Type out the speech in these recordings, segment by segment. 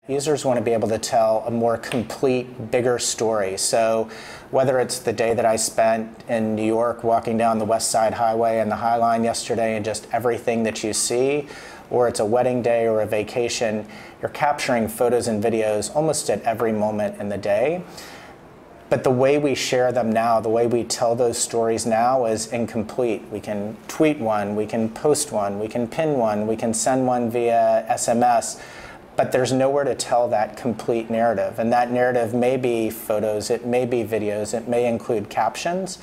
Users want to be able to tell a more complete, bigger story. So whether it's the day that I spent in New York walking down the West Side Highway and the High Line yesterday and just everything that you see, or it's a wedding day or a vacation, you're capturing photos and videos almost at every moment in the day. But the way we share them now, the way we tell those stories now is incomplete. We can tweet one, we can post one, we can pin one, we can send one via SMS, but there's nowhere to tell that complete narrative. And that narrative may be photos, it may be videos, it may include captions.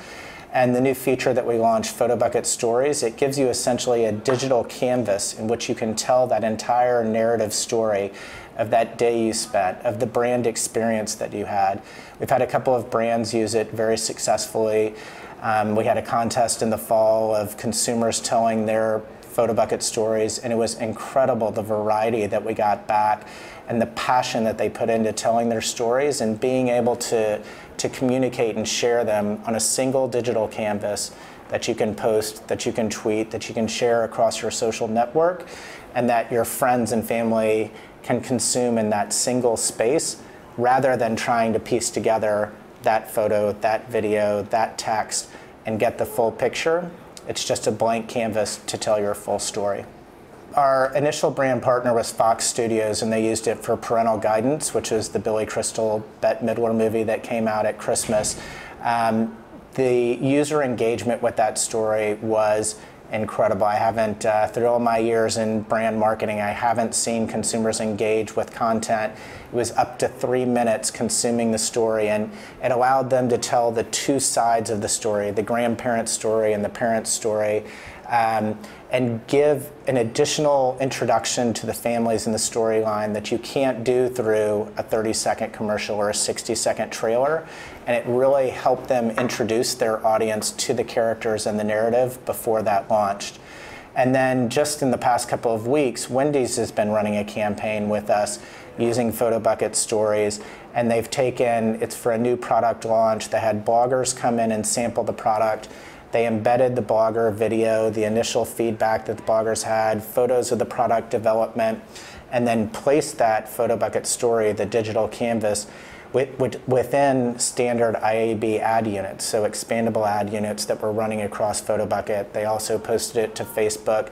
And the new feature that we launched, Photobucket Stories, it gives you essentially a digital canvas in which you can tell that entire narrative story of that day you spent, of the brand experience that you had. We've had a couple of brands use it very successfully. We had a contest in the fall of consumers telling their Photobucket stories, and it was incredible, the variety that we got back and the passion that they put into telling their stories and being able to communicate and share them on a single digital canvas that you can post, that you can tweet, that you can share across your social network, and that your friends and family can consume in that single space rather than trying to piece together that photo, that video, that text, and get the full picture. It's just a blank canvas to tell your full story. Our initial brand partner was Fox Studios, and they used it for Parental Guidance, which is the Billy Crystal, Bette Midler movie that came out at Christmas. The user engagement with that story was incredible. I haven't, through all my years in brand marketing, I haven't seen consumers engage with content. It was up to 3 minutes consuming the story, and it allowed them to tell the two sides of the story, the grandparent story and the parent story, and give an additional introduction to the families in the storyline that you can't do through a 30-second commercial or a 60-second trailer. And it really helped them introduce their audience to the characters and the narrative before that launched. And then just in the past couple of weeks, Wendy's has been running a campaign with us using Photobucket Stories, and they've taken, it's for a new product launch. They had bloggers come in and sample the product. They embedded the blogger video, the initial feedback that the bloggers had, photos of the product development, and then placed that Photobucket story, the digital canvas, within standard IAB ad units, so expandable ad units that were running across Photobucket. They also posted it to Facebook.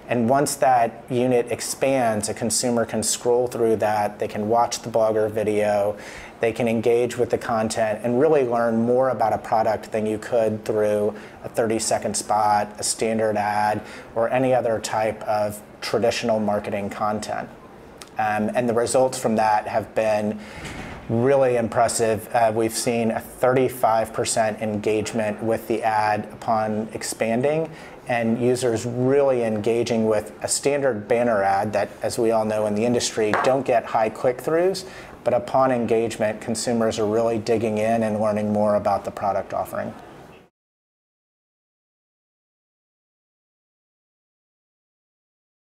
And once that unit expands, a consumer can scroll through that, they can watch the blogger video, they can engage with the content and really learn more about a product than you could through a 30-second spot, a standard ad, or any other type of traditional marketing content. And the results from that have been really impressive. We've seen a 35% engagement with the ad upon expanding, and users really engaging with a standard banner ad that, as we all know in the industry, don't get high click-throughs, but upon engagement, consumers are really digging in and learning more about the product offering.